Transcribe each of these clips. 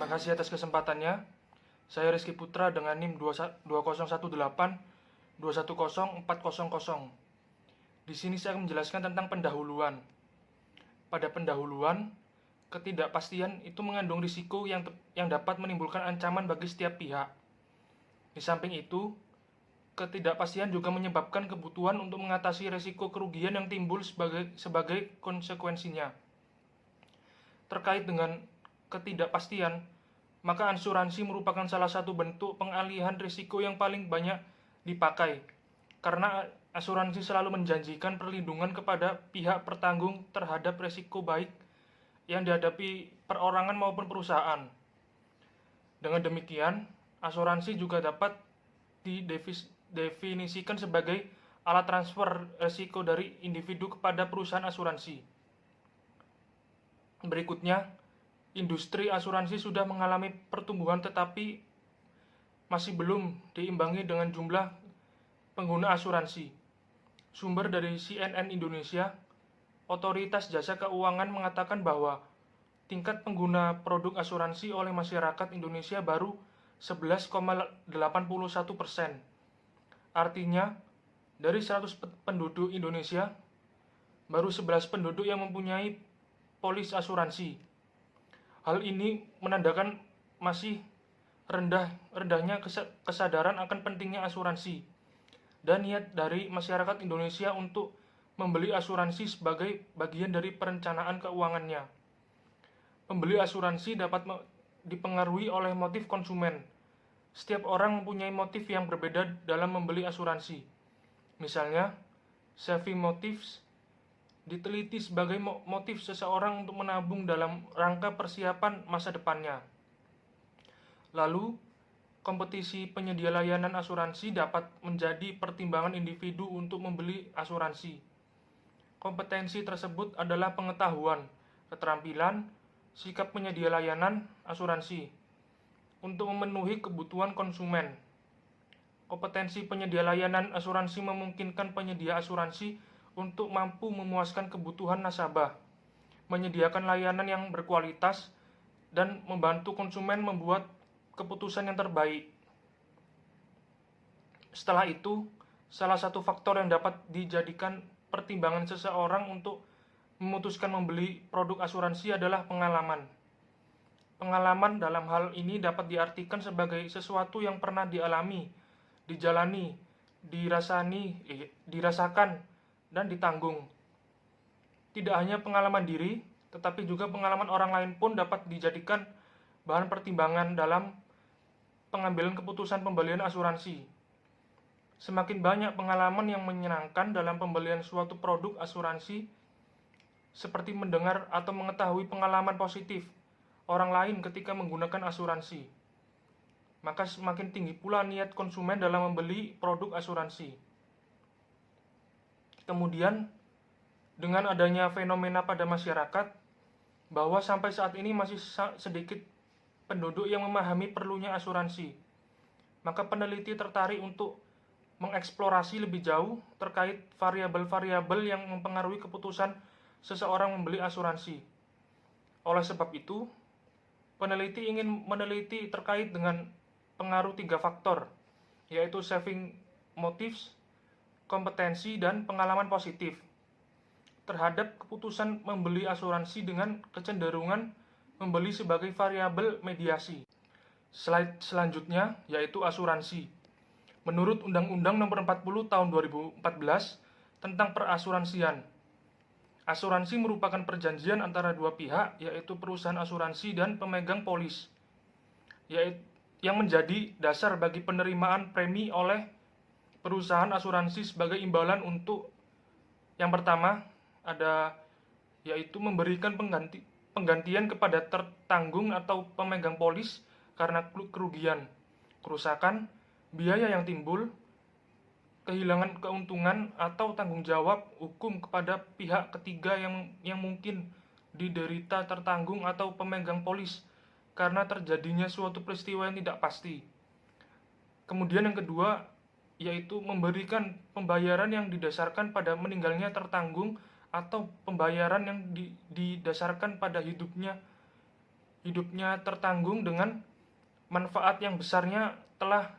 Terima kasih atas kesempatannya. Saya Rizky Putra dengan NIM 2018-210-400. Di sini saya akan menjelaskan tentang pendahuluan. Pada pendahuluan, ketidakpastian itu mengandung risiko yang dapat menimbulkan ancaman bagi setiap pihak. Di samping itu, ketidakpastian juga menyebabkan kebutuhan untuk mengatasi risiko kerugian yang timbul sebagai konsekuensinya. Terkait dengan ketidakpastian, maka asuransi merupakan salah satu bentuk pengalihan risiko yang paling banyak dipakai, karena asuransi selalu menjanjikan perlindungan kepada pihak pertanggung terhadap risiko baik yang dihadapi perorangan maupun perusahaan. Dengan demikian, asuransi juga dapat didefinisikan sebagai alat transfer risiko dari individu kepada perusahaan asuransi. Berikutnya, industri asuransi sudah mengalami pertumbuhan tetapi masih belum diimbangi dengan jumlah pengguna asuransi. Sumber dari CNN Indonesia, Otoritas Jasa Keuangan mengatakan bahwa tingkat pengguna produk asuransi oleh masyarakat Indonesia baru 11,81%. Artinya, dari 100 penduduk Indonesia, baru 11 penduduk yang mempunyai polis asuransi. Hal ini menandakan masih rendahnya kesadaran akan pentingnya asuransi dan niat dari masyarakat Indonesia untuk membeli asuransi sebagai bagian dari perencanaan keuangannya. Pembeli asuransi dapat dipengaruhi oleh motif konsumen. Setiap orang mempunyai motif yang berbeda dalam membeli asuransi. Misalnya, saving motives diteliti sebagai motif seseorang untuk menabung dalam rangka persiapan masa depannya. Lalu, kompetisi penyedia layanan asuransi dapat menjadi pertimbangan individu untuk membeli asuransi. Kompetensi tersebut adalah pengetahuan, keterampilan, sikap penyedia layanan asuransi untuk memenuhi kebutuhan konsumen. Kompetensi penyedia layanan asuransi memungkinkan penyedia asuransi untuk mampu memuaskan kebutuhan nasabah, menyediakan layanan yang berkualitas, dan membantu konsumen membuat keputusan yang terbaik. Setelah itu, salah satu faktor yang dapat dijadikan pertimbangan seseorang untuk memutuskan membeli produk asuransi adalah pengalaman. Pengalaman dalam hal ini dapat diartikan sebagai sesuatu yang pernah dialami, dijalani, dirasakan, dan ditanggung. Tidak hanya pengalaman diri, tetapi juga pengalaman orang lain pun dapat dijadikan bahan pertimbangan dalam pengambilan keputusan pembelian asuransi. Semakin banyak pengalaman yang menyenangkan dalam pembelian suatu produk asuransi, seperti mendengar atau mengetahui pengalaman positif orang lain ketika menggunakan asuransi, maka semakin tinggi pula niat konsumen dalam membeli produk asuransi. Kemudian, dengan adanya fenomena pada masyarakat bahwa sampai saat ini masih sedikit penduduk yang memahami perlunya asuransi, maka peneliti tertarik untuk mengeksplorasi lebih jauh terkait variabel-variabel yang mempengaruhi keputusan seseorang membeli asuransi. Oleh sebab itu, peneliti ingin meneliti terkait dengan pengaruh 3 faktor, yaitu saving motives, kompetensi, dan pengalaman positif terhadap keputusan membeli asuransi dengan kecenderungan membeli sebagai variabel mediasi. Slide selanjutnya yaitu asuransi. Menurut Undang-Undang Nomor 40 Tahun 2014 tentang perasuransian, asuransi merupakan perjanjian antara dua pihak, yaitu perusahaan asuransi dan pemegang polis, yang menjadi dasar bagi penerimaan premi oleh perusahaan asuransi sebagai imbalan untuk yang pertama yaitu memberikan penggantian kepada tertanggung atau pemegang polis karena kerugian, kerusakan, biaya yang timbul, kehilangan keuntungan atau tanggung jawab hukum kepada pihak ketiga yang mungkin diderita tertanggung atau pemegang polis karena terjadinya suatu peristiwa yang tidak pasti. Kemudian yang kedua yaitu memberikan pembayaran yang didasarkan pada meninggalnya tertanggung atau pembayaran yang didasarkan pada hidupnya hidupnya tertanggung dengan manfaat yang besarnya telah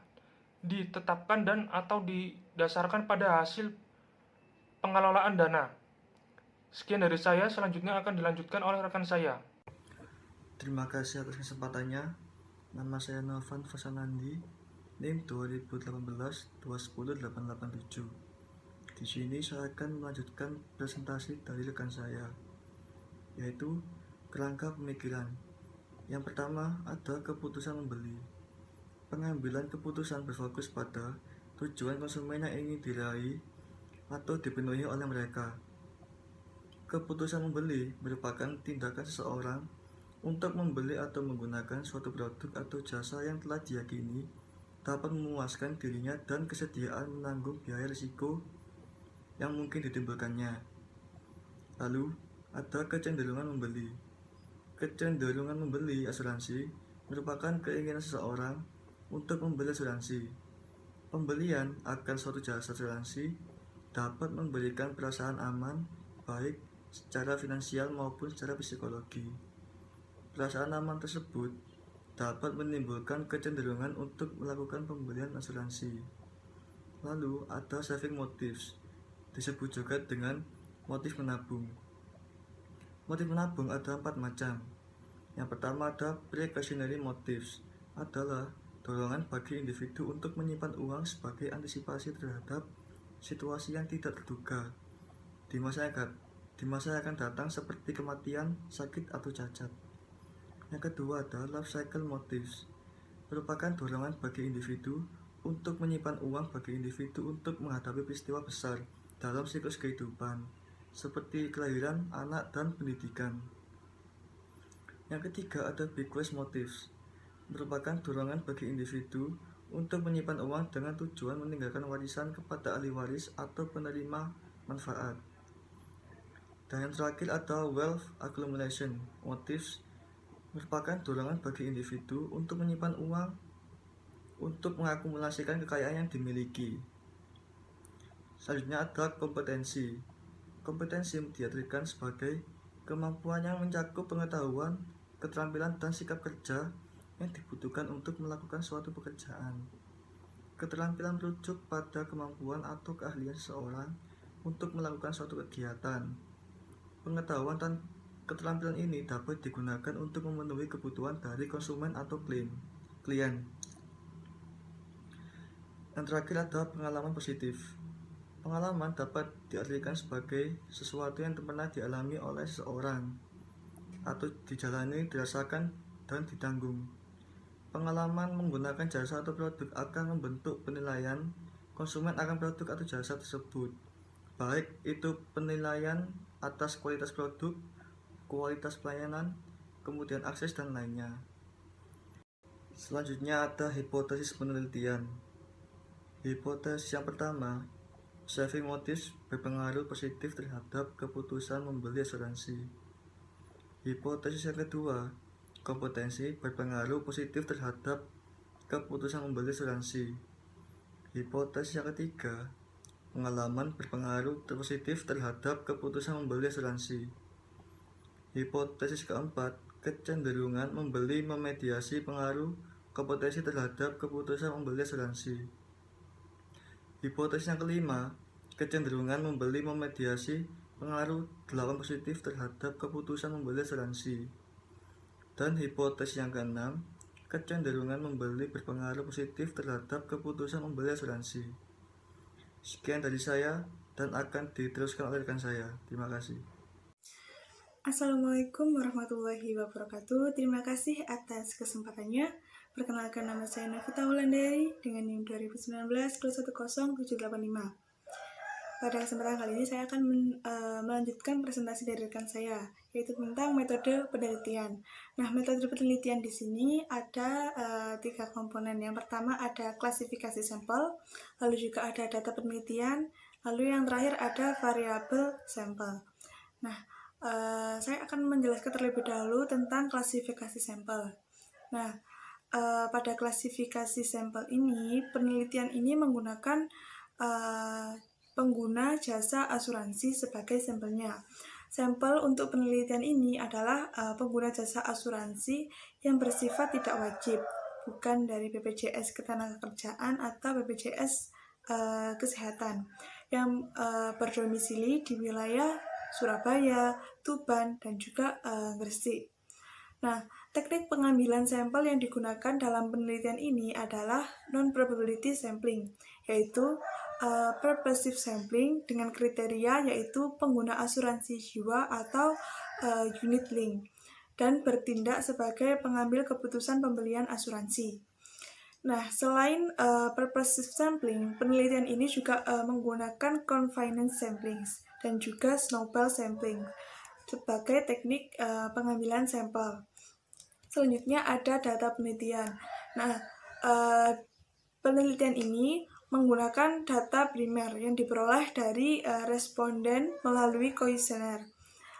ditetapkan dan atau didasarkan pada hasil pengelolaan dana. Sekian dari saya, selanjutnya akan dilanjutkan oleh rekan saya. Terima kasih atas kesempatannya. Nama saya Novan Fasanandi, NIM 2018-210-887. Di sini saya akan melanjutkan presentasi dari rekan saya, yaitu kerangka pemikiran. Yang pertama ada keputusan membeli. Pengambilan keputusan berfokus pada tujuan konsumen yang ingin diraih atau dipenuhi oleh mereka. Keputusan membeli merupakan tindakan seseorang untuk membeli atau menggunakan suatu produk atau jasa yang telah diyakini dapat memuaskan dirinya dan kesediaan menanggung biaya risiko yang mungkin ditimbulkannya. Lalu, ada kecenderungan membeli. Kecenderungan membeli asuransi merupakan keinginan seseorang untuk membeli asuransi. Pembelian akan suatu jasa asuransi dapat memberikan perasaan aman, baik secara finansial maupun secara psikologi. Perasaan aman tersebut dapat menimbulkan kecenderungan untuk melakukan pembelian asuransi. Lalu ada saving motives, disebut juga dengan motif menabung. Motif menabung ada 4 macam. Yang pertama ada precautionary motives, adalah dorongan bagi individu untuk menyimpan uang sebagai antisipasi terhadap situasi yang tidak terduga di masa yang akan datang seperti kematian, sakit, atau cacat. Yang kedua ada life cycle motives, merupakan dorongan bagi individu untuk menyimpan uang bagi individu untuk menghadapi peristiwa besar dalam siklus kehidupan, seperti kelahiran, anak, dan pendidikan. Yang ketiga ada bequest motives, merupakan dorongan bagi individu untuk menyimpan uang dengan tujuan meninggalkan warisan kepada ahli waris atau penerima manfaat. Dan yang terakhir ada wealth accumulation motives, merupakan dorongan bagi individu untuk menyimpan uang untuk mengakumulasikan kekayaan yang dimiliki. Selanjutnya ada kompetensi. Kompetensi diartikan sebagai kemampuan yang mencakup pengetahuan, keterampilan, dan sikap kerja yang dibutuhkan untuk melakukan suatu pekerjaan. Keterampilan merujuk pada kemampuan atau keahlian seseorang untuk melakukan suatu kegiatan. Pengetahuan dan keterampilan ini dapat digunakan untuk memenuhi kebutuhan dari konsumen atau klien. Yang terakhir ada pengalaman positif. Pengalaman dapat diartikan sebagai sesuatu yang pernah dialami oleh seseorang atau dijalani, dirasakan, dan ditanggung. Pengalaman menggunakan jasa atau produk akan membentuk penilaian konsumen akan produk atau jasa tersebut, baik itu penilaian atas kualitas produk, kualitas pelayanan, kemudian akses, dan lainnya. Selanjutnya ada hipotesis penelitian. Hipotesis yang pertama, saving motives berpengaruh positif terhadap keputusan membeli asuransi. Hipotesis yang kedua, kompetensi berpengaruh positif terhadap keputusan membeli asuransi. Hipotesis yang ketiga, pengalaman berpengaruh positif terhadap keputusan membeli asuransi. Hipotesis keempat, kecenderungan membeli memediasi pengaruh kompetensi terhadap keputusan membeli asuransi. Hipotesis yang kelima, kecenderungan membeli memediasi pengaruh 8 positif terhadap keputusan membeli asuransi. Dan hipotesis yang keenam, kecenderungan membeli berpengaruh positif terhadap keputusan membeli asuransi. Sekian dari saya dan akan diteruskan oleh rekan saya. Terima kasih. Assalamualaikum warahmatullahi wabarakatuh. Terima kasih atas kesempatannya. Perkenalkan, nama saya Navita Wulandari dengan NIM 2019-210-785. Pada kesempatan kali ini saya akan melanjutkan presentasi dari rekan saya, yaitu tentang metode penelitian. Nah, metode penelitian di sini ada 3 komponen. Yang pertama ada klasifikasi sampel, lalu juga ada data penelitian, lalu yang terakhir ada variabel sampel. Nah, saya akan menjelaskan terlebih dahulu tentang klasifikasi sampel. Nah, pada klasifikasi sampel ini, penelitian ini menggunakan pengguna jasa asuransi sebagai sampelnya. sampel untuk penelitian ini adalah pengguna jasa asuransi yang bersifat tidak wajib, bukan dari BPJS Ketenagakerjaan atau BPJS Kesehatan, yang berdomisili di wilayah Surabaya, Tuban, dan juga Gresik. Nah, teknik pengambilan sampel yang digunakan dalam penelitian ini adalah non-probability sampling, yaitu purposive sampling dengan kriteria yaitu pengguna asuransi jiwa atau unit link, dan bertindak sebagai pengambil keputusan pembelian asuransi. Nah, selain purposive sampling, penelitian ini juga menggunakan confinement sampling dan juga snowball sampling sebagai teknik pengambilan sampel. Selanjutnya ada data penelitian. Nah, penelitian ini menggunakan data primer yang diperoleh dari responden melalui kuesioner.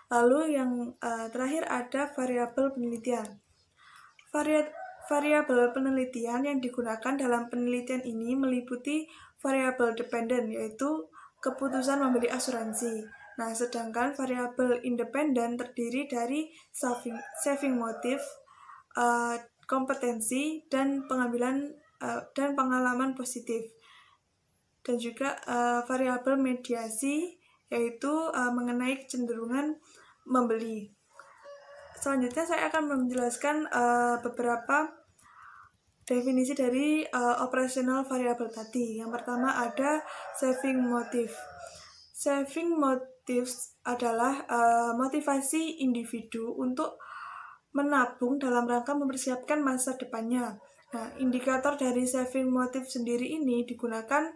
Lalu yang terakhir ada variabel penelitian. Variabel penelitian yang digunakan dalam penelitian ini meliputi variabel dependen, yaitu keputusan membeli asuransi. Nah, sedangkan variabel independen terdiri dari saving motive, kompetensi, dan pengambilan dan pengalaman positif. Dan juga variabel mediasi, yaitu mengenai kecenderungan membeli. Selanjutnya saya akan menjelaskan beberapa definisi dari operational variable tadi. Yang pertama ada saving motive. Saving motives adalah motivasi individu untuk menabung dalam rangka mempersiapkan masa depannya. Nah, indikator dari saving motive sendiri ini digunakan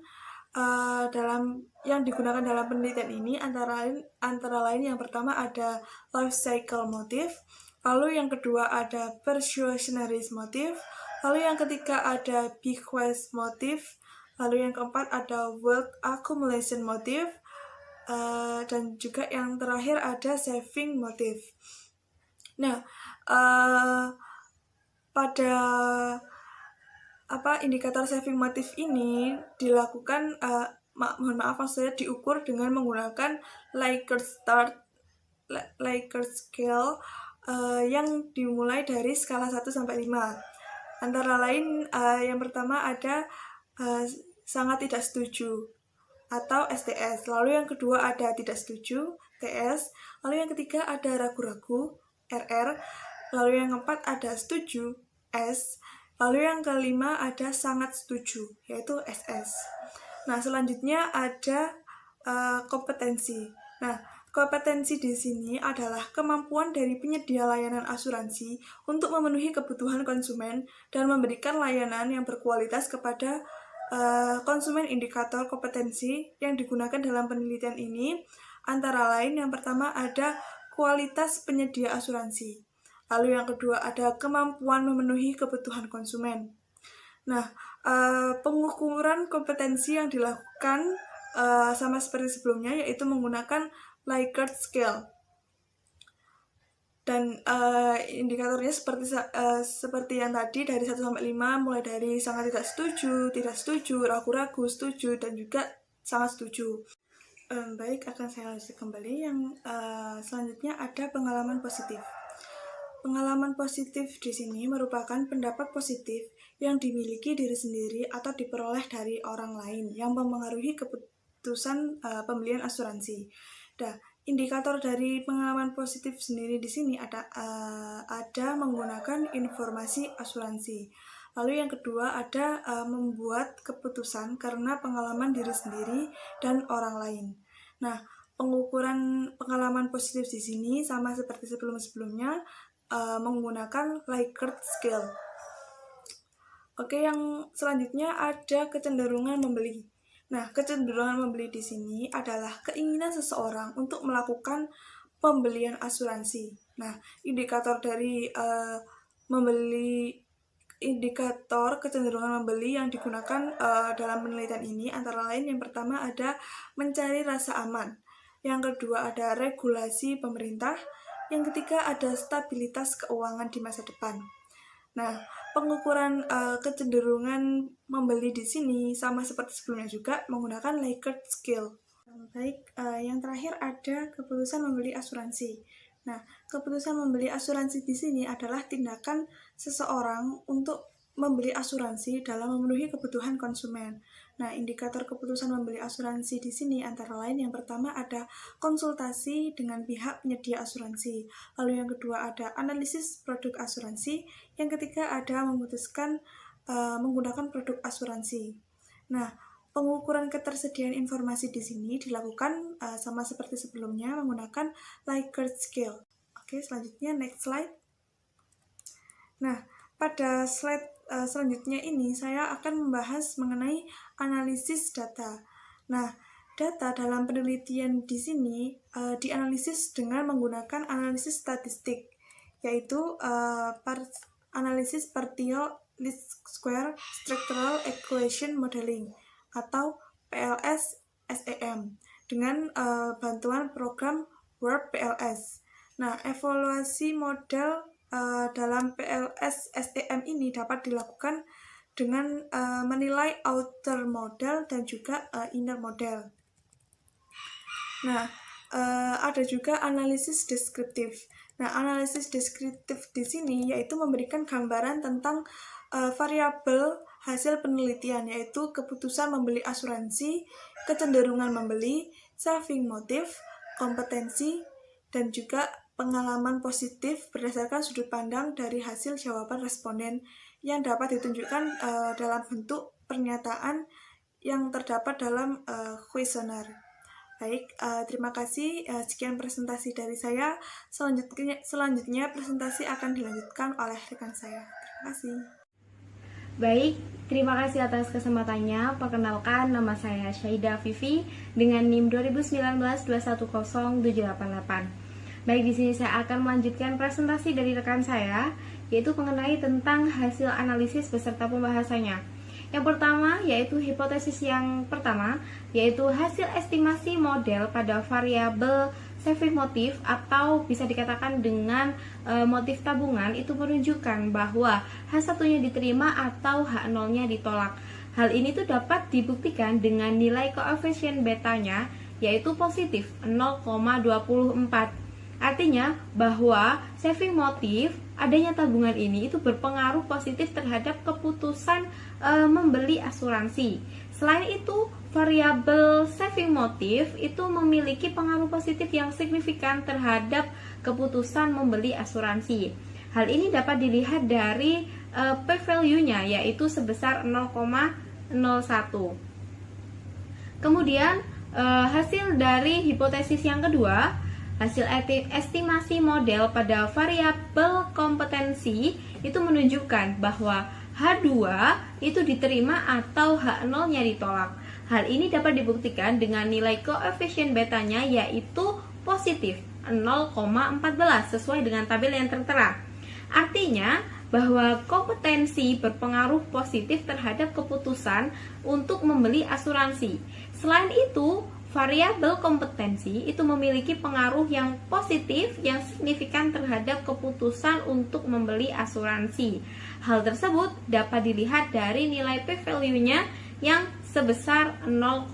digunakan dalam penelitian ini antara lain yang pertama ada life cycle motive, lalu yang kedua ada persuasionary motive, lalu yang ketiga ada bequest motive, lalu yang keempat ada wealth accumulation motive, dan juga yang terakhir ada saving motive. Nah, pada indikator saving motive ini dilakukan maksudnya diukur dengan menggunakan Likert scale yang dimulai dari skala 1 sampai 5. Antara lain yang pertama ada sangat tidak setuju atau STS, lalu yang kedua ada tidak setuju, TS, lalu yang ketiga ada ragu-ragu, RR, lalu yang keempat ada setuju, S, lalu yang kelima ada sangat setuju, yaitu SS. Nah, selanjutnya ada kompetensi. Nah, kompetensi di sini adalah kemampuan dari penyedia layanan asuransi untuk memenuhi kebutuhan konsumen dan memberikan layanan yang berkualitas kepada konsumen. Indikator kompetensi yang digunakan dalam penelitian ini antara lain yang pertama ada kualitas penyedia asuransi. Lalu yang kedua ada kemampuan memenuhi kebutuhan konsumen. Nah, pengukuran kompetensi yang dilakukan sama seperti sebelumnya, yaitu menggunakan Likert scale. Dan indikatornya seperti yang tadi dari 1 sampai 5, mulai dari sangat tidak setuju, ragu-ragu, setuju, dan juga sangat setuju. Baik, akan saya lanjutkan kembali. Yang selanjutnya ada pengalaman positif. Pengalaman positif di sini merupakan pendapat positif yang dimiliki diri sendiri atau diperoleh dari orang lain yang mempengaruhi keputusan pembelian asuransi. Nah, indikator dari pengalaman positif sendiri di sini ada menggunakan informasi asuransi. Lalu yang kedua ada membuat keputusan karena pengalaman diri sendiri dan orang lain. Nah, pengukuran pengalaman positif di sini sama seperti sebelumnya menggunakan Likert scale. Oke, yang selanjutnya ada kecenderungan membeli. Nah, kecenderungan membeli di sini adalah keinginan seseorang untuk melakukan pembelian asuransi. Nah, indikator dari indikator kecenderungan membeli yang digunakan dalam penelitian ini antara lain yang pertama ada mencari rasa aman, yang kedua ada regulasi pemerintah, yang ketiga ada stabilitas keuangan di masa depan. Nah, pengukuran kecenderungan membeli di sini sama seperti sebelumnya juga menggunakan Likert scale. Baik, yang terakhir ada keputusan membeli asuransi. Nah, keputusan membeli asuransi di sini adalah tindakan seseorang untuk membeli asuransi dalam memenuhi kebutuhan konsumen. Nah, indikator keputusan membeli asuransi di sini antara lain yang pertama ada konsultasi dengan pihak penyedia asuransi. Lalu yang kedua ada analisis produk asuransi. Yang ketiga ada memutuskan menggunakan produk asuransi. Nah, pengukuran ketersediaan informasi di sini dilakukan sama seperti sebelumnya menggunakan Likert scale. Oke, selanjutnya next slide. Nah, pada slide selanjutnya ini saya akan membahas mengenai analisis data. Nah, data dalam penelitian di sini dianalisis dengan menggunakan analisis statistik, yaitu analisis partial least square structural equation modeling atau PLS-SEM dengan bantuan program Word PLS. Nah, evaluasi model dalam PLS-SEM ini dapat dilakukan dengan menilai outer model dan juga inner model. Nah, ada juga analisis deskriptif. Nah, analisis deskriptif di sini yaitu memberikan gambaran tentang variabel hasil penelitian, yaitu keputusan membeli asuransi, kecenderungan membeli, saving motif, kompetensi, dan juga pengalaman positif berdasarkan sudut pandang dari hasil jawaban responden yang dapat ditunjukkan dalam bentuk pernyataan yang terdapat dalam kuesioner. Baik, terima kasih. Sekian presentasi dari saya. Selanjutnya presentasi akan dilanjutkan oleh rekan saya. Terima kasih. Baik, terima kasih atas kesempatannya. Perkenalkan, nama saya Syaida Vivi dengan NIM 2019-210788. Baik, di sini saya akan melanjutkan presentasi dari rekan saya, yaitu mengenai tentang hasil analisis beserta pembahasannya. Yang pertama, yaitu hipotesis yang pertama, yaitu hasil estimasi model pada variabel saving motif atau bisa dikatakan dengan motif tabungan itu menunjukkan bahwa H1-nya diterima atau H0-nya ditolak. Hal ini tuh dapat dibuktikan dengan nilai koefisien betanya yaitu positif 0,24. Artinya bahwa saving motif adanya tabungan ini itu berpengaruh positif terhadap keputusan membeli asuransi. Selain itu, variabel saving motif itu memiliki pengaruh positif yang signifikan terhadap keputusan membeli asuransi. Hal ini dapat dilihat dari p-value-nya yaitu sebesar 0,01. Kemudian hasil dari hipotesis yang kedua, hasil estimasi model pada variabel kompetensi itu menunjukkan bahwa H2 itu diterima atau H0-nya ditolak. Hal ini dapat dibuktikan dengan nilai koefisien betanya yaitu positif 0,14 sesuai dengan tabel yang tertera. Artinya bahwa kompetensi berpengaruh positif terhadap keputusan untuk membeli asuransi. Selain itu, variabel kompetensi itu memiliki pengaruh yang positif yang signifikan terhadap keputusan untuk membeli asuransi. Hal tersebut dapat dilihat dari nilai p-value-nya yang sebesar 0,01.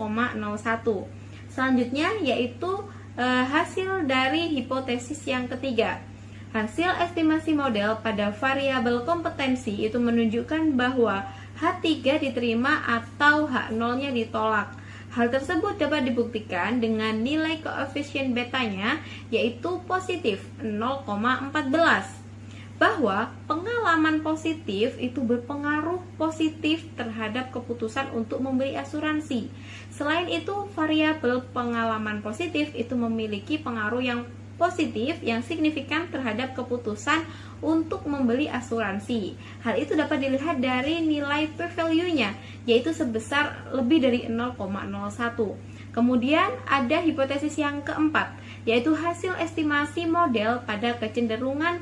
Selanjutnya yaitu hasil dari hipotesis yang ketiga. Hasil estimasi model pada variabel kompetensi itu menunjukkan bahwa H3 diterima atau H0-nya ditolak. Hal tersebut dapat dibuktikan dengan nilai koefisien betanya yaitu positif 0,14. Bahwa pengalaman positif itu berpengaruh positif terhadap keputusan untuk membeli asuransi. Selain itu, variabel pengalaman positif itu memiliki pengaruh yang positif yang signifikan terhadap keputusan untuk membeli asuransi. Hal itu dapat dilihat dari nilai p-value-nya yaitu sebesar lebih dari 0,01. Kemudian ada hipotesis yang keempat yaitu hasil estimasi model pada kecenderungan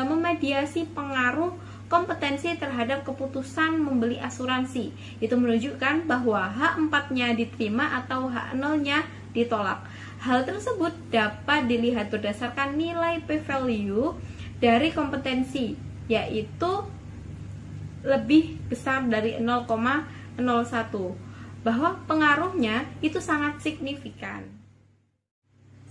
memediasi pengaruh kompetensi terhadap keputusan membeli asuransi. Itu menunjukkan bahwa H4-nya diterima atau H0-nya ditolak. Hal tersebut dapat dilihat berdasarkan nilai p-value dari kompetensi, yaitu lebih besar dari 0,01. bahwa pengaruhnya itu sangat signifikan.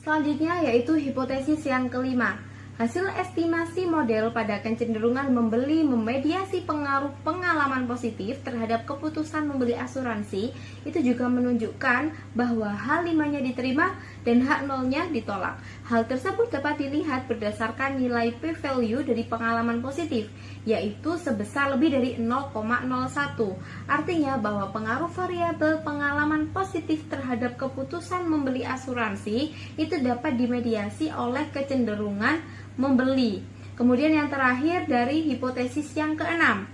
Selanjutnya yaitu hipotesis yang kelima. Hasil estimasi model pada kecenderungan membeli memediasi pengaruh pengalaman positif terhadap keputusan membeli asuransi itu juga menunjukkan bahwa H5-nya diterima dan H0-nya ditolak. Hal tersebut dapat dilihat berdasarkan nilai p-value dari pengalaman positif, yaitu sebesar lebih dari 0,01. Artinya bahwa pengaruh variabel pengalaman positif terhadap keputusan membeli asuransi itu dapat dimediasi oleh kecenderungan membeli. Kemudian yang terakhir dari hipotesis yang keenam,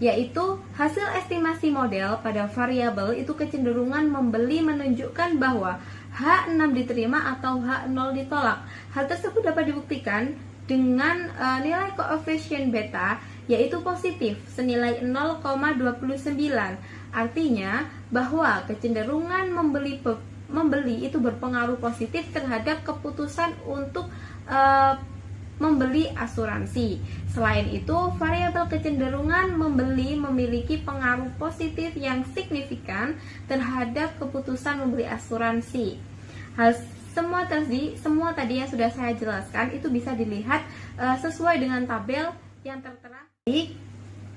yaitu hasil estimasi model pada variabel itu kecenderungan membeli menunjukkan bahwa H6 diterima atau H0 ditolak. Hal tersebut dapat dibuktikan dengan nilai koefisien beta yaitu positif senilai 0,29. Artinya bahwa kecenderungan membeli itu berpengaruh positif terhadap keputusan untuk membeli asuransi. Selain itu, variabel kecenderungan membeli memiliki pengaruh positif yang signifikan terhadap keputusan membeli asuransi. Semua tadi yang sudah saya jelaskan itu bisa dilihat sesuai dengan tabel yang tertera.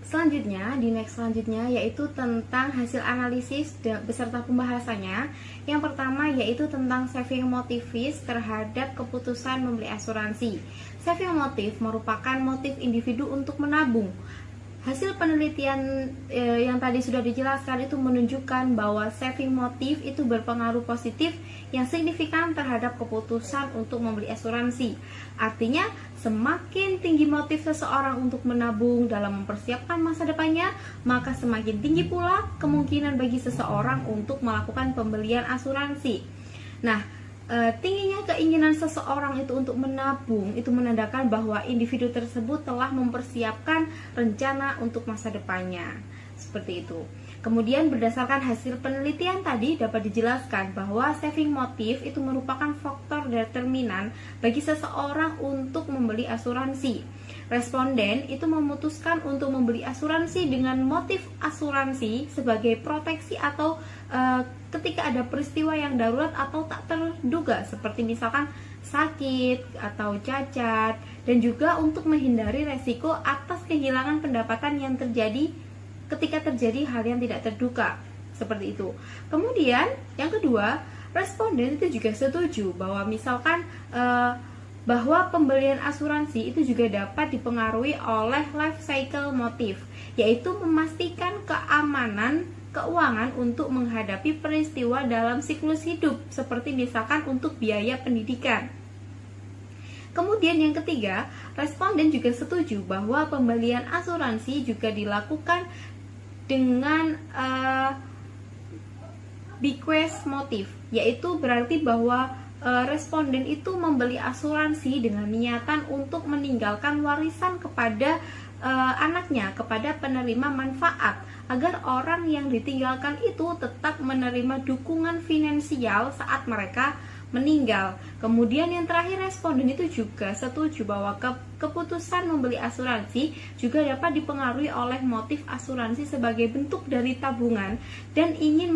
Selanjutnya, di next selanjutnya yaitu tentang hasil analisis beserta pembahasannya. Yang pertama yaitu tentang saving motives terhadap keputusan membeli asuransi. Saving motive merupakan motif individu untuk menabung. Hasil penelitian yang tadi sudah dijelaskan itu menunjukkan bahwa saving motive itu berpengaruh positif yang signifikan terhadap keputusan untuk membeli asuransi. Artinya, semakin tinggi motif seseorang untuk menabung dalam mempersiapkan masa depannya, maka semakin tinggi pula kemungkinan bagi seseorang untuk melakukan pembelian asuransi. Nah, tingginya keinginan seseorang itu untuk menabung itu menandakan bahwa individu tersebut telah mempersiapkan rencana untuk masa depannya. Seperti itu. Kemudian berdasarkan hasil penelitian tadi dapat dijelaskan bahwa saving motive itu merupakan faktor determinan bagi seseorang untuk membeli asuransi. Responden itu memutuskan untuk membeli asuransi dengan motif asuransi sebagai proteksi atau ketika ada peristiwa yang darurat atau tak terduga seperti misalkan sakit atau cacat, dan juga untuk menghindari resiko atas kehilangan pendapatan yang terjadi ketika terjadi hal yang tidak terduga seperti itu. Kemudian yang kedua, responden itu juga setuju bahwa misalkan bahwa pembelian asuransi itu juga dapat dipengaruhi oleh life cycle motif, yaitu memastikan keamanan keuangan untuk menghadapi peristiwa dalam siklus hidup, seperti misalkan untuk biaya pendidikan. Kemudian yang ketiga, responden juga setuju bahwa pembelian asuransi juga dilakukan dengan bequest motif, yaitu berarti bahwa responden itu membeli asuransi dengan niatan untuk meninggalkan warisan kepada anaknya, kepada penerima manfaat, agar orang yang ditinggalkan itu tetap menerima dukungan finansial saat mereka meninggal. Kemudian yang terakhir, responden itu juga setuju bahwa keputusan membeli asuransi juga dapat dipengaruhi oleh motif asuransi sebagai bentuk dari tabungan dan ingin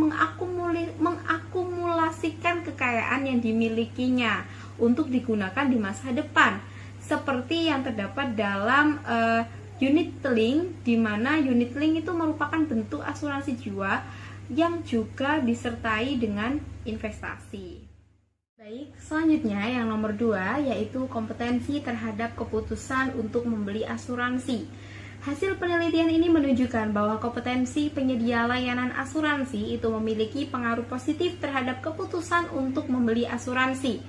mengakumulasikan kekayaan yang dimilikinya untuk digunakan di masa depan, seperti yang terdapat dalam unit link, di mana unit link itu merupakan bentuk asuransi jiwa yang juga disertai dengan investasi. Baik, selanjutnya yang nomor 2 yaitu kompetensi terhadap keputusan untuk membeli asuransi. Hasil penelitian ini menunjukkan bahwa kompetensi penyedia layanan asuransi itu memiliki pengaruh positif terhadap keputusan untuk membeli asuransi.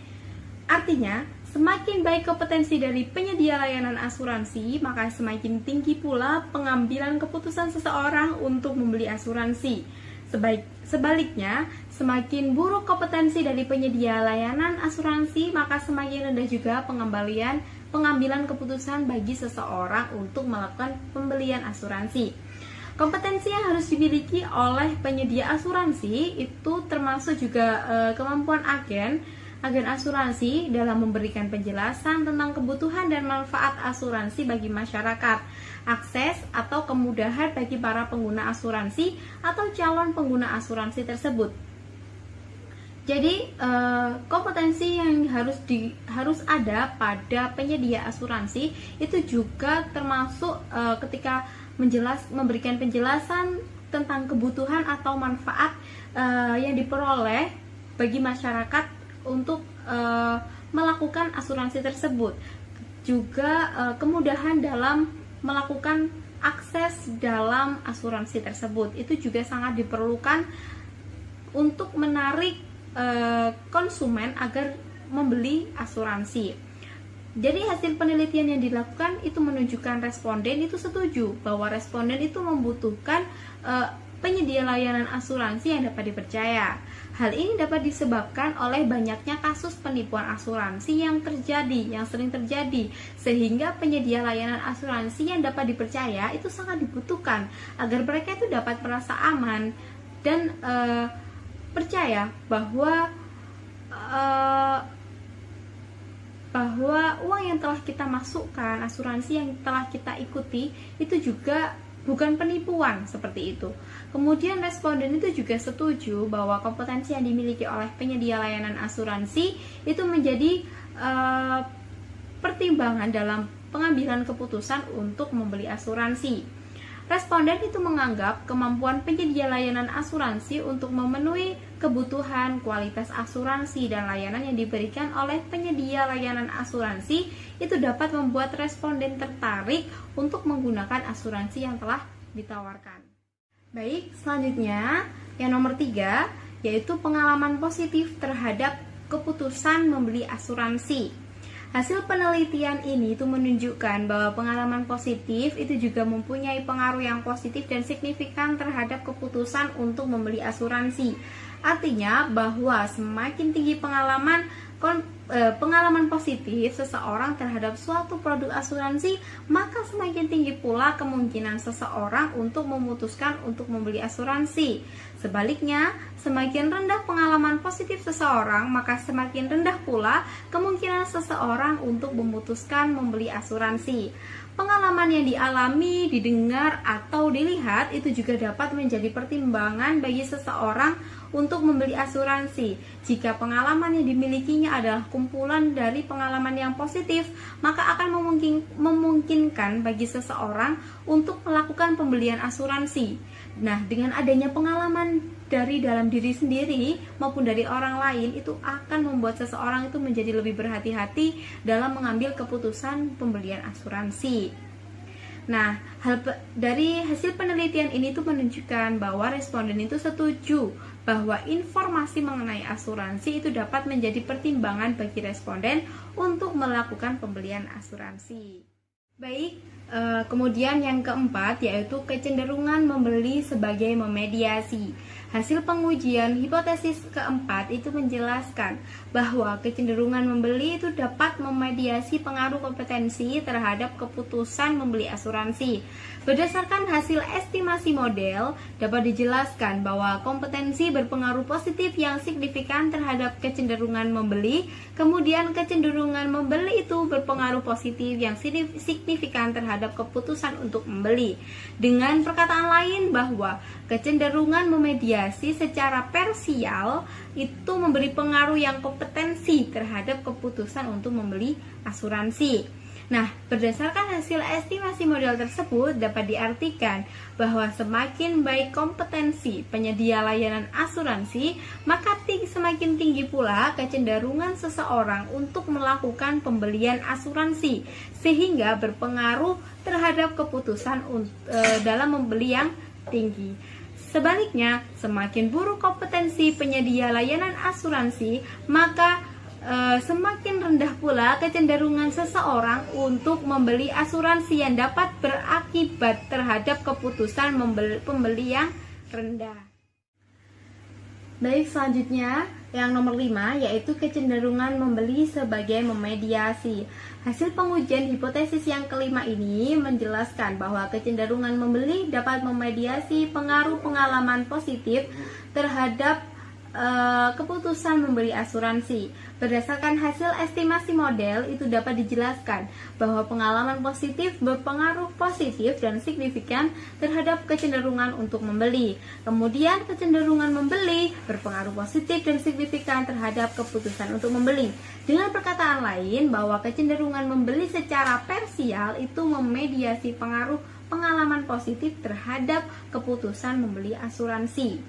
Artinya, semakin baik kompetensi dari penyedia layanan asuransi, maka semakin tinggi pula pengambilan keputusan seseorang untuk membeli asuransi. Sebaliknya, semakin buruk kompetensi dari penyedia layanan asuransi, maka semakin rendah juga pengambilan keputusan bagi seseorang untuk melakukan pembelian asuransi. Kompetensi yang harus dimiliki oleh penyedia asuransi itu termasuk juga kemampuan agen asuransi dalam memberikan penjelasan tentang kebutuhan dan manfaat asuransi bagi masyarakat, akses atau atau kemudahan bagi para pengguna asuransi atau calon pengguna asuransi tersebut. Jadi kompetensi yang harus ada pada penyedia asuransi itu juga termasuk ketika memberikan penjelasan tentang kebutuhan atau manfaat yang diperoleh bagi masyarakat untuk melakukan asuransi tersebut. Juga kemudahan dalam melakukan akses dalam asuransi tersebut itu juga sangat diperlukan untuk menarik konsumen agar membeli asuransi. Jadi hasil penelitian yang dilakukan itu menunjukkan responden itu setuju bahwa responden itu membutuhkan penyedia layanan asuransi yang dapat dipercaya. Hal ini dapat disebabkan oleh banyaknya kasus penipuan asuransi yang sering terjadi, sehingga penyedia layanan asuransi yang dapat dipercaya itu sangat dibutuhkan agar mereka itu dapat merasa aman dan percaya bahwa uang yang telah kita masukkan, asuransi yang telah kita ikuti itu juga bukan penipuan seperti itu. Kemudian responden itu juga setuju bahwa kompetensi yang dimiliki oleh penyedia layanan asuransi itu menjadi pertimbangan dalam pengambilan keputusan untuk membeli asuransi. Responden itu menganggap kemampuan penyedia layanan asuransi untuk memenuhi kebutuhan, kualitas asuransi, dan layanan yang diberikan oleh penyedia layanan asuransi itu dapat membuat responden tertarik untuk menggunakan asuransi yang telah ditawarkan. Baik, selanjutnya yang nomor 3 yaitu pengalaman positif terhadap keputusan membeli asuransi. Hasil penelitian ini itu menunjukkan bahwa pengalaman positif itu juga mempunyai pengaruh yang positif dan signifikan terhadap keputusan untuk membeli asuransi. Artinya bahwa semakin tinggi pengalaman positif seseorang terhadap suatu produk asuransi, maka semakin tinggi pula kemungkinan seseorang untuk memutuskan untuk membeli asuransi. Sebaliknya, semakin rendah pengalaman positif seseorang, maka semakin rendah pula kemungkinan seseorang untuk memutuskan membeli asuransi. Pengalaman yang dialami, didengar, atau dilihat itu juga dapat menjadi pertimbangan bagi seseorang untuk membeli asuransi. Jika pengalaman yang dimilikinya adalah kumpulan dari pengalaman yang positif, maka akan memungkinkan bagi seseorang untuk melakukan pembelian asuransi. Nah, dengan adanya pengalaman dari dalam diri sendiri maupun dari orang lain, itu akan membuat seseorang itu menjadi lebih berhati-hati dalam mengambil keputusan pembelian asuransi. Nah, dari hasil penelitian ini tuh menunjukkan bahwa responden itu setuju bahwa informasi mengenai asuransi itu dapat menjadi pertimbangan bagi responden untuk melakukan pembelian asuransi. Baik, kemudian yang keempat yaitu kecenderungan membeli sebagai memediasi. Hasil pengujian hipotesis keempat itu menjelaskan bahwa kecenderungan membeli itu dapat memediasi pengaruh kompetensi terhadap keputusan membeli asuransi. Berdasarkan hasil estimasi model, dapat dijelaskan bahwa kompetensi berpengaruh positif yang signifikan terhadap kecenderungan membeli, kemudian kecenderungan membeli itu berpengaruh positif yang signifikan terhadap keputusan untuk membeli. Dengan perkataan lain bahwa kecenderungan memediasi secara parsial itu memberi pengaruh yang kompetensi terhadap keputusan untuk membeli asuransi. Nah, berdasarkan hasil estimasi model tersebut dapat diartikan bahwa semakin baik kompetensi penyedia layanan asuransi, maka semakin tinggi pula kecenderungan seseorang untuk melakukan pembelian asuransi, sehingga berpengaruh terhadap keputusan dalam membeli yang tinggi. Sebaliknya, semakin buruk kompetensi penyedia layanan asuransi, maka semakin rendah pula kecenderungan seseorang untuk membeli asuransi yang dapat berakibat terhadap keputusan pembeli yang rendah. Baik, selanjutnya yang nomor 5 yaitu kecenderungan membeli sebagai memediasi. Hasil pengujian hipotesis yang kelima ini menjelaskan bahwa kecenderungan membeli dapat memediasi pengaruh pengalaman positif terhadap keputusan membeli asuransi. Berdasarkan hasil estimasi model, itu dapat dijelaskan bahwa pengalaman positif berpengaruh positif dan signifikan terhadap kecenderungan untuk membeli. Kemudian kecenderungan membeli berpengaruh positif dan signifikan terhadap keputusan untuk membeli. Dengan perkataan lain, bahwa kecenderungan membeli secara parsial itu memediasi pengaruh pengalaman positif terhadap keputusan membeli asuransi.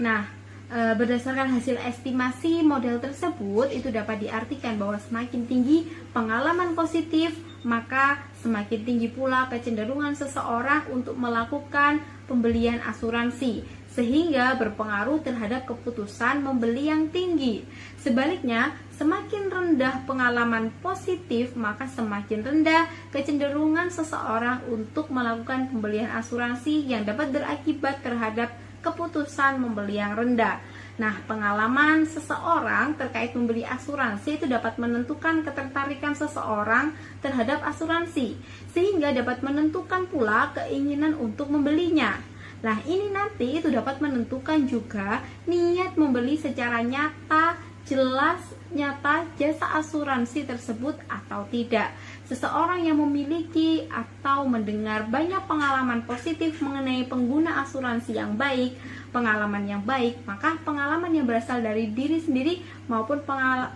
Nah, berdasarkan hasil estimasi model tersebut, itu dapat diartikan bahwa semakin tinggi pengalaman positif, maka semakin tinggi pula kecenderungan seseorang untuk melakukan pembelian asuransi, sehingga berpengaruh terhadap keputusan membeli yang tinggi. Sebaliknya, semakin rendah pengalaman positif, maka semakin rendah kecenderungan seseorang untuk melakukan pembelian asuransi yang dapat berakibat terhadap keputusan membeli yang rendah. Nah, pengalaman seseorang terkait membeli asuransi itu dapat menentukan ketertarikan seseorang terhadap asuransi, sehingga dapat menentukan pula keinginan untuk membelinya. Nah, ini nanti itu dapat menentukan juga niat membeli secara nyata, jelas, nyata jasa asuransi tersebut atau tidak. Seseorang yang memiliki atau mendengar banyak pengalaman positif mengenai pengguna asuransi yang baik, pengalaman yang baik, maka pengalaman yang berasal dari diri sendiri maupun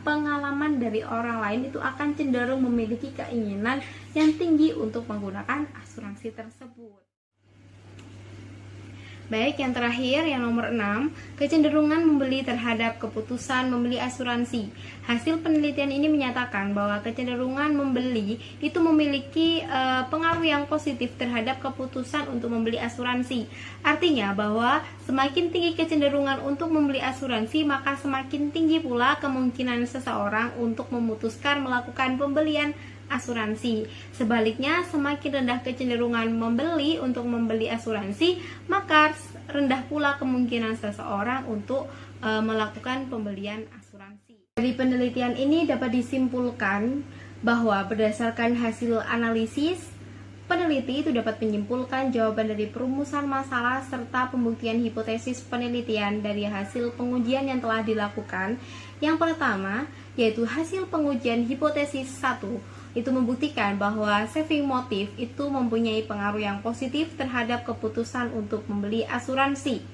pengalaman dari orang lain itu akan cenderung memiliki keinginan yang tinggi untuk menggunakan asuransi tersebut. Baik, yang terakhir, yang nomor 6, kecenderungan membeli terhadap keputusan membeli asuransi. Hasil penelitian ini menyatakan bahwa kecenderungan membeli itu memiliki pengaruh yang positif terhadap keputusan untuk membeli asuransi. Artinya bahwa semakin tinggi kecenderungan untuk membeli asuransi, maka semakin tinggi pula kemungkinan seseorang untuk memutuskan melakukan pembelian asuransi. Sebaliknya, semakin rendah kecenderungan membeli untuk membeli asuransi, maka rendah pula kemungkinan seseorang untuk melakukan pembelian asuransi. Dari penelitian ini dapat disimpulkan bahwa berdasarkan hasil analisis, peneliti itu dapat menyimpulkan jawaban dari perumusan masalah serta pembuktian hipotesis penelitian dari hasil pengujian yang telah dilakukan. Yang pertama, yaitu hasil pengujian hipotesis 1 itu membuktikan bahwa saving motif itu mempunyai pengaruh yang positif terhadap keputusan untuk membeli asuransi.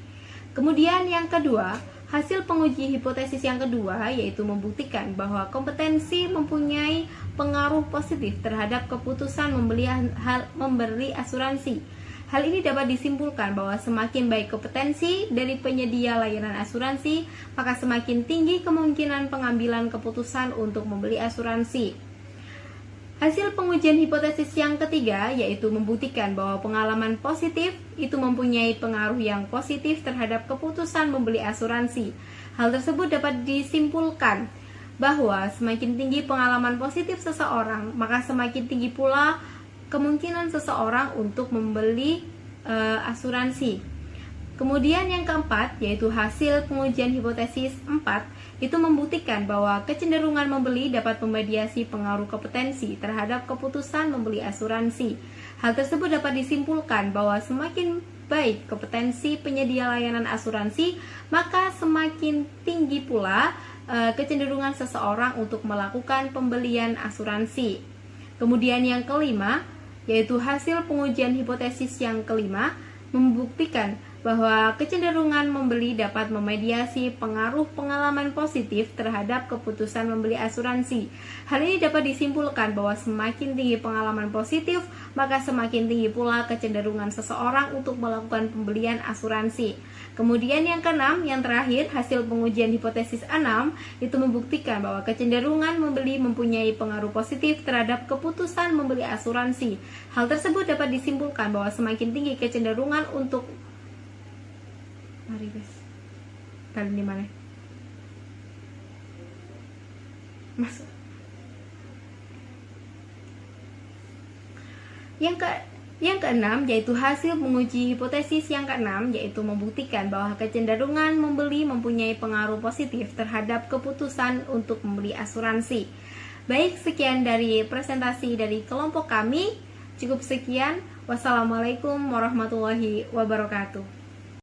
Kemudian yang kedua, hasil penguji hipotesis yang kedua yaitu membuktikan bahwa kompetensi mempunyai pengaruh positif terhadap keputusan membeli asuransi. Hal ini dapat disimpulkan bahwa semakin baik kompetensi dari penyedia layanan asuransi, maka semakin tinggi kemungkinan pengambilan keputusan untuk membeli asuransi. Hasil pengujian hipotesis yang ketiga yaitu membuktikan bahwa pengalaman positif itu mempunyai pengaruh yang positif terhadap keputusan membeli asuransi. Hal tersebut dapat disimpulkan bahwa semakin tinggi pengalaman positif seseorang, maka semakin tinggi pula kemungkinan seseorang untuk membeli asuransi. Kemudian yang keempat, yaitu hasil pengujian hipotesis 4, itu membuktikan bahwa kecenderungan membeli dapat memediasi pengaruh kompetensi terhadap keputusan membeli asuransi. Hal tersebut dapat disimpulkan bahwa semakin baik kompetensi penyedia layanan asuransi, maka semakin tinggi pula kecenderungan seseorang untuk melakukan pembelian asuransi. Kemudian yang kelima, yaitu hasil pengujian hipotesis yang kelima, membuktikan bahwa kecenderungan membeli dapat memediasi pengaruh pengalaman positif terhadap keputusan membeli asuransi. Hal ini dapat disimpulkan bahwa semakin tinggi pengalaman positif, maka semakin tinggi pula kecenderungan seseorang untuk melakukan pembelian asuransi. Kemudian yang keenam, yang terakhir, hasil pengujian hipotesis 6 itu membuktikan bahwa kecenderungan membeli mempunyai pengaruh positif terhadap keputusan membeli asuransi. Hal tersebut dapat disimpulkan bahwa semakin tinggi kecenderungan untuk mari guys, kalian di mana? Masuk. Yang keenam, yaitu hasil menguji hipotesis yang keenam, yaitu membuktikan bahwa kecenderungan membeli mempunyai pengaruh positif terhadap keputusan untuk membeli asuransi. Baik, sekian dari presentasi dari kelompok kami. Cukup sekian. Wassalamualaikum warahmatullahi wabarakatuh.